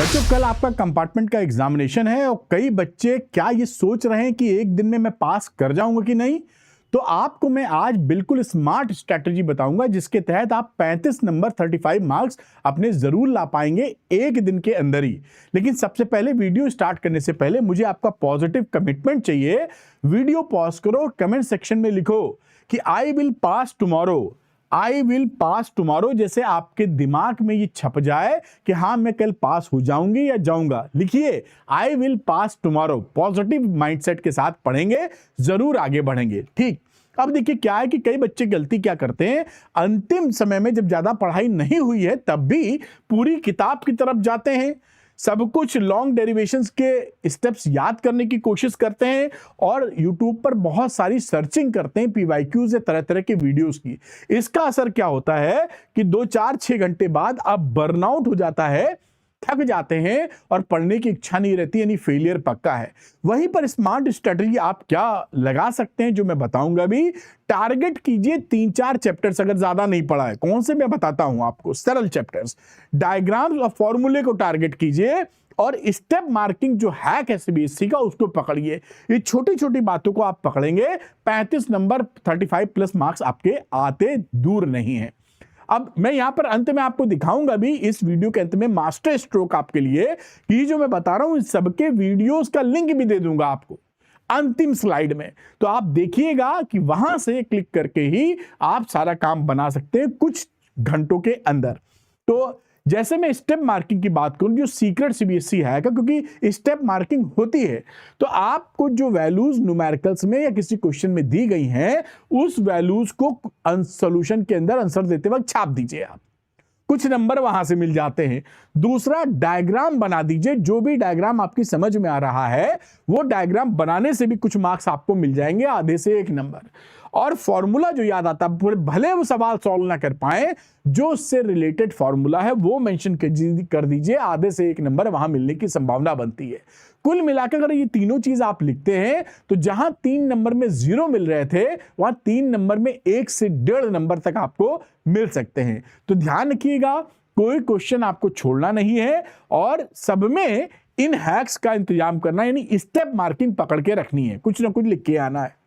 बच्चों, कल आपका कंपार्टमेंट का एग्जामिनेशन है और कई बच्चे क्या ये सोच रहे हैं कि एक दिन में मैं पास कर जाऊंगा कि नहीं। तो आपको मैं आज बिल्कुल स्मार्ट स्ट्रैटेजी बताऊंगा जिसके तहत आप 35 नंबर 35 मार्क्स अपने जरूर ला पाएंगे एक दिन के अंदर ही। लेकिन सबसे पहले वीडियो स्टार्ट करने से पहले मुझे आपका पॉजिटिव कमिटमेंट चाहिए। वीडियो पॉज करो, कमेंट सेक्शन में लिखो कि I will pass tomorrow, I will pass tomorrow. जैसे आपके दिमाग में ये छप जाए कि हाँ मैं कल पास हो जाऊंगी या जाऊंगा। लिखिए I will pass tomorrow, positive mindset के साथ पढ़ेंगे, जरूर आगे बढ़ेंगे। ठीक, अब देखिए क्या है कि कई बच्चे गलती क्या करते हैं, अंतिम समय में जब ज्यादा पढ़ाई नहीं हुई है तब भी पूरी किताब की तरफ जाते हैं, सब कुछ लॉन्ग डेरिवेशंस के स्टेप्स याद करने की कोशिश करते हैं और YouTube पर बहुत सारी सर्चिंग करते हैं PYQ से तरह तरह के वीडियोस की। इसका असर क्या होता है कि 2-4-6 घंटे बाद आप बर्नआउट हो जाता है, थक जाते हैं और पढ़ने की इच्छा नहीं रहती, यानी फेलियर पक्का है। वहीं पर स्मार्ट स्ट्रेटजी आप क्या लगा सकते हैं जो मैं बताऊंगा भी। टारगेट कीजिए 3-4 चैप्टर्स, अगर ज्यादा नहीं पढ़ा है। कौन से मैं बताता हूं आपको, सरल चैप्टर्स। डायग्राम्स और फॉर्मूले को टारगेट कीजिए और स्टेप मार्किंग जो हैक है CBSE का उसको पकड़िए। ये छोटी छोटी बातों को आप पकड़ेंगे, 35 नंबर 35 प्लस मार्क्स आपके आते दूर नहीं है। अब मैं यहां पर अंत में आपको दिखाऊंगा भी, इस वीडियो के अंत में मास्टर स्ट्रोक आपके लिए कि जो मैं बता रहा हूं इन सबके वीडियोस का लिंक भी दे दूंगा आपको अंतिम स्लाइड में। तो आप देखिएगा कि वहां से क्लिक करके ही आप सारा काम बना सकते हैं कुछ घंटों के अंदर। तो जैसे मैं स्टेप मार्किंग की बात करूं, जो सीक्रेट CBSE है क्योंकि स्टेप मार्किंग होती है तो आपको जो वैल्यूज न्यूमेरिकल्स में या किसी क्वेश्चन में दी गई हैं उस वैल्यूज को सॉल्यूशन के अंदर आंसर देते वक्त छाप दीजिए आप, कुछ नंबर वहां से मिल जाते हैं। दूसरा, डायग्राम बना दीजिए, जो भी डायग्राम आपकी समझ में आ रहा है वो डायग्राम बनाने से भी कुछ मार्क्स आपको मिल जाएंगे, आधे से 1 नंबर। और फॉर्मूला जो याद आता है, भले वो सवाल सॉल्व ना कर पाए, जो उससे रिलेटेड फॉर्मूला है वो मेंशन कर दीजिए, आधे से 1 नंबर वहां मिलने की संभावना बनती है। कुल मिलाकर अगर ये तीनों चीज आप लिखते हैं तो जहां 3 नंबर में 0 मिल रहे थे वहां 3 नंबर में 1 से 1.5 नंबर तक आपको मिल सकते हैं। तो ध्यान रखिएगा, कोई क्वेश्चन आपको छोड़ना नहीं है और सब में इन हैक्स का इंतजाम करना, यानी स्टेप मार्किंग पकड़ के रखनी है, कुछ ना कुछ लिख के आना है।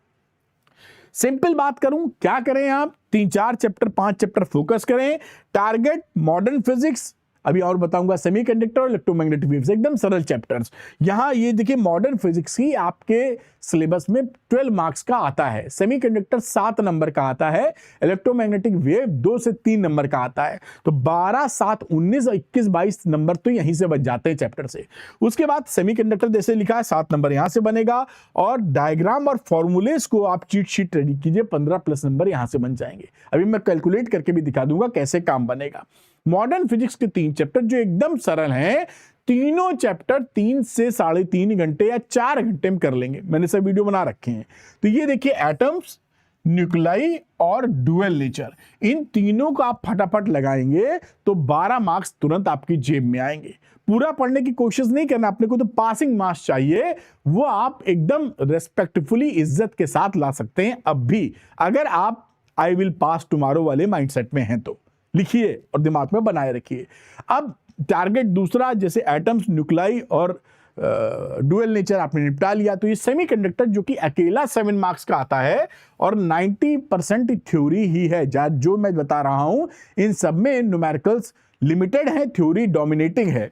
सिंपल बात करूं, क्या करें आप, 3-4 चैप्टर 5 चैप्टर फोकस करें। टारगेट मॉडर्न फिजिक्स, अभी और बताऊंगा, सेमीकंडक्टर और इलेक्ट्रोमैग्नेटिक वेव्स, एकदम सरल चैप्टर्स। यहां ये देखिए मॉडर्न फिजिक्स ही आपके सिलेबस में 12 मार्क्स का आता है, सेमीकंडक्टर 7 नंबर का आता है, इलेक्ट्रोमैग्नेटिक वेव 2 से 3 नंबर का आता है। तो 12, 7, 19, 21, 22 नंबर तो यहीं से बन जाते हैं चैप्टर से। उसके बाद सेमीकंडक्टर जैसे लिखा है 7 नंबर यहां से बनेगा और डायग्राम और फॉर्मूलेस को आप चीट शीट रेडी कीजिए, 15 प्लस नंबर यहां से बन जाएंगे। अभी मैं कैलकुलेट करके भी दिखा दूंगा कैसे काम बनेगा। मॉडर्न फिजिक्स के 3 चैप्टर जो एकदम सरल हैं, तीनों चैप्टर 3 से 3.5 घंटे या 4 घंटे में कर लेंगे, मैंने सब वीडियो बना रखे हैं। तो ये देखिए एटम्स, न्यूक्लियाई और डुअल नेचर, इन तीनों को आप फटाफट लगाएंगे तो 12 मार्क्स तुरंत आपकी जेब में आएंगे। पूरा पढ़ने की कोशिश नहीं करना अपने को, तो पासिंग मार्क्स चाहिए, वो आप एकदम रेस्पेक्टफुली इज्जत के साथ ला सकते हैं अब भी, अगर आप आई विल पास टुमारो वाले माइंडसेट में हैं तो। लिखिए और दिमाग में बनाए रखिए। अब टारगेट दूसरा, जैसे एटम्स, न्यूक्लियाई और डुअल नेचर आपने निपटा लिया। तो ये सेमीकंडक्टर जो कि अकेला 7 मार्क्स का आता है और 90% थ्योरी ही है, जो मैं बता रहा हूं इन सब में न्यूमेरिकल्स लिमिटेड है, थ्योरी डोमिनेटिंग है।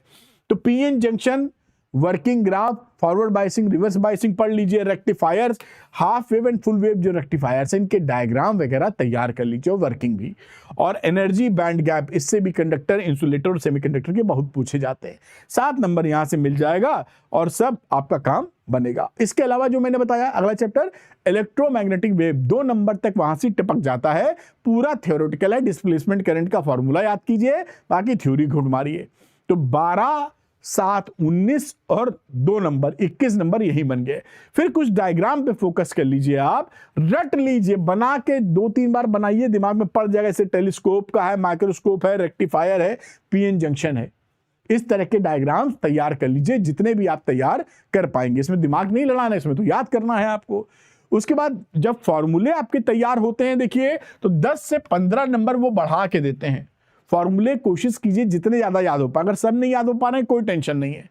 तो PN junction, working graph, forward biasing, reverse biasing पढ़ लीजिए, rectifiers, half wave and full wave जो रेक्टिफायर्स हैं इनके डायग्राम वगैरह तैयार कर लीजिए, वर्किंग भी। और एनर्जी बैंड गैप, इससे भी कंडक्टर, इंसुलेटर और सेमीकंडक्टर के बहुत पूछे जाते हैं। 7 नंबर यहां से मिल जाएगा और सब आपका काम बनेगा। इसके अलावा जो मैंने बताया अगला चैप्टर इलेक्ट्रोमैग्नेटिक वेव, 2 नंबर तक वहां से टपक जाता है, पूरा थ्योरेटिकल है, डिस्प्लेसमेंट करंट का फॉर्मूला याद कीजिए, बाकी थ्योरी घुट मारिए। तो 12, 7, 19 और 2 नंबर 21 नंबर यही बन गए। फिर कुछ डायग्राम पे फोकस कर लीजिए, आप रट लीजिए, बना के 2-3 बार बनाइए, दिमाग में पड़ जाएगा। जैसे टेलीस्कोप का है, माइक्रोस्कोप है, रेक्टिफायर है, PN जंक्शन है, इस तरह के डायग्राम्स तैयार कर लीजिए, जितने भी आप तैयार कर पाएंगे। इसमें दिमाग नहीं लड़ाना, इसमें तो याद करना है आपको। उसके बाद जब फॉर्मूले आपके तैयार होते हैं देखिए, तो 10 से 15 नंबर वो बढ़ा के देते हैं। फॉर्मूले कोशिश कीजिए जितने ज्यादा याद हो पाए। अगर सब नहीं याद हो पा रहे हैं कोई टेंशन नहीं है,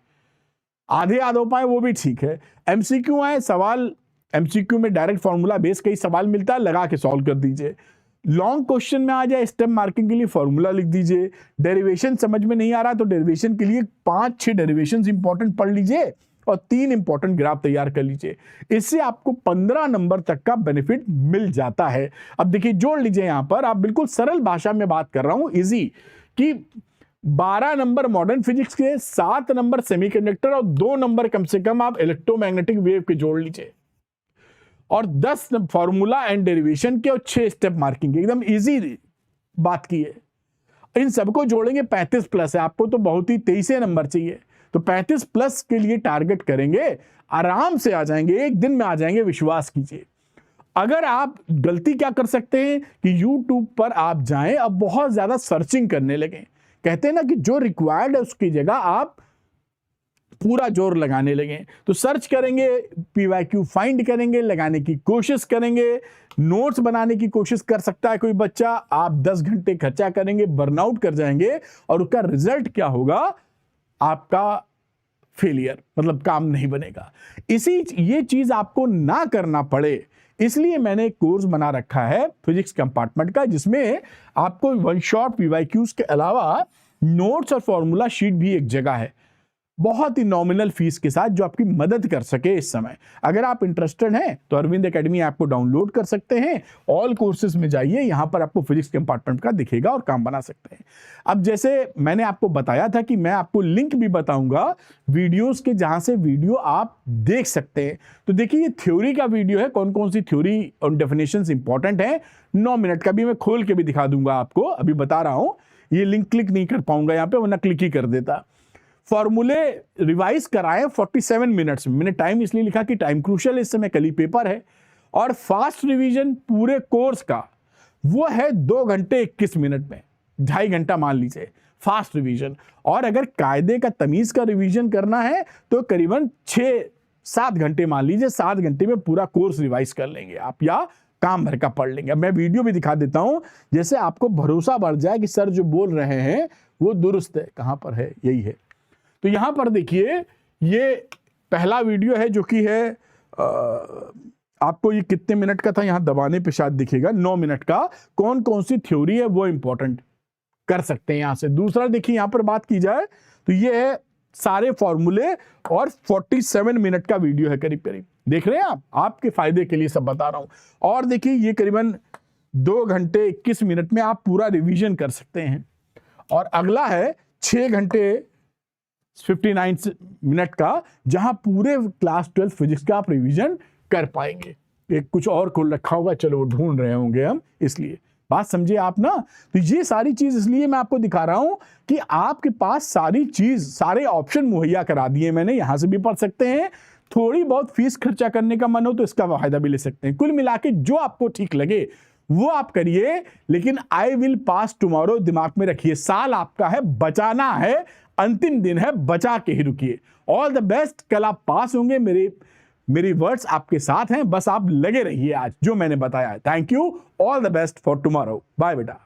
आधे याद हो पाए वो भी ठीक है। एमसीक्यू आए सवाल, एमसीक्यू में डायरेक्ट फॉर्मूला बेस कई सवाल मिलता है, लगा के सॉल्व कर दीजिए। लॉन्ग क्वेश्चन में आ जाए स्टेप मार्किंग के लिए फॉर्मूला लिख दीजिए। डेरिवेशन समझ में नहीं आ रहा तो डेरिवेशन के लिए 5-6 डेरिवेशन इंपॉर्टेंट पढ़ लीजिए और 3 इंपॉर्टेंट ग्राफ तैयार कर लीजिए। इससे आपको 15 नंबर तक का बेनिफिट मिल जाता है। अब देखिए जोड़ लीजिए, यहां पर आप बिल्कुल सरल भाषा में बात कर रहा हूं, इजी, कि 12 नंबर मॉडर्न फिजिक्स के, 7 नंबर सेमीकंडक्टर और 2 नंबर कम से कम आप इलेक्ट्रोमैग्नेटिक वेव के जोड़ लीजिए, और 10 फॉर्मूला एंड डेरिवेशन के और 6 स्टेप मार्किंग के। एकदम इजी बात की है। इन सबको जोड़ेंगे 35 प्लस है, आपको तो बहुत ही 23 नंबर चाहिए, तो 35 प्लस के लिए टारगेट करेंगे, आराम से आ जाएंगे, एक दिन में आ जाएंगे, विश्वास कीजिए। अगर आप गलती क्या कर सकते हैं कि YouTube पर आप जाएं, अब बहुत ज्यादा सर्चिंग करने लगे, कहते हैं ना कि जो रिक्वायर्ड है उसकी जगह आप पूरा जोर लगाने लगे, तो सर्च करेंगे, PYQ फाइंड करेंगे, लगाने की कोशिश करेंगे, नोट्स बनाने की कोशिश कर सकता है कोई बच्चा, आप 10 घंटे खर्चा करेंगे, बर्नआउट कर जाएंगे, और उसका रिजल्ट क्या होगा, आपका फेलियर, मतलब काम नहीं बनेगा। ये चीज आपको ना करना पड़े, इसलिए मैंने एक कोर्स बना रखा है फिजिक्स कंपार्टमेंट का, जिसमें आपको वन शॉट PYQs के अलावा नोट्स और फॉर्मूला शीट भी एक जगह है, बहुत ही नॉमिनल फीस के साथ, जो आपकी मदद कर सके इस समय। अगर आप इंटरेस्टेड हैं तो अरविंद एकेडमी ऐप को डाउनलोड कर सकते हैं, ऑल कोर्सेज में जाइए, यहां पर आपको फिजिक्स कंपार्टमेंट का दिखेगा और काम बना सकते हैं। अब जैसे मैंने आपको बताया था कि मैं आपको लिंक भी बताऊंगा वीडियोस के, जहां से वीडियो आप देख सकते हैं। तो देखिए ये थ्योरी का वीडियो है, कौन कौन सी थ्योरी और डेफिनेशंस इंपॉर्टेंट है, 9 मिनट का भी मैं खोल के भी दिखा दूंगा आपको, अभी बता रहा हूं। ये लिंक क्लिक नहीं कर पाऊंगा यहाँ पे, वरना क्लिक ही कर देता। फॉर्मूले रिवाइज कराएं 47 मिनट्स में, मैंने टाइम इसलिए लिखा कि टाइम क्रूशियल, इस समय कल ही पेपर है। और फास्ट रिवीजन पूरे कोर्स का वो है 2 घंटे 21 मिनट में, 2.5 घंटा मान लीजिए फास्ट रिवीजन। और अगर कायदे का तमीज का रिवीजन करना है तो करीबन 6-7 घंटे मान लीजिए, 7 घंटे में पूरा कोर्स रिवाइज कर लेंगे आप, या काम भर का पढ़ लेंगे। मैं वीडियो भी दिखा देता हूं, जैसे आपको भरोसा बढ़ जाए कि सर जो बोल रहे हैं वो दुरुस्त है। कहां पर है, यही है। तो यहां पर देखिए ये पहला वीडियो है, जो कि है आपको ये कितने मिनट का था, यहां दबाने पे शायद दिखेगा, 9 मिनट का। कौन कौन सी थ्योरी है वो इंपॉर्टेंट कर सकते हैं यहां से। दूसरा देखिए यहां पर बात की जाए तो ये है सारे फॉर्मूले, और 47 मिनट का वीडियो है करीब करीब, देख रहे हैं आप, आपके फायदे के लिए सब बता रहा हूं। और देखिए ये करीबन 2 घंटे 21 मिनट में आप पूरा रिवीजन कर सकते हैं। और अगला है 6 घंटे 59 मिनट का, जहां पूरे क्लास 12 फिजिक्स का आप रिवीजन कर पाएंगे। एक कुछ और खोल रखा होगा, चलो ढूंढ रहे होंगे हम, इसलिए बात समझिए आप ना। तो ये सारी चीज इसलिए मैं आपको दिखा रहा हूं कि आपके पास सारी चीज, सारे ऑप्शन मुहैया करा दिए मैंने। यहां से भी पढ़ सकते हैं, थोड़ी बहुत फीस खर्चा करने का मन हो तो इसका फायदा भी ले सकते हैं। कुल मिला के जो आपको ठीक लगे वो आप करिए, लेकिन आई विल पास टुमारो दिमाग में रखिए। साल आपका है, बचाना है, अंतिम दिन है, बचा के ही रुकिए। ऑल द बेस्ट, कल आप पास होंगे, मेरी वर्ड्स आपके साथ हैं, बस आप लगे रहिए आज जो मैंने बताया है। Thank you, all the best for tomorrow, bye बेटा।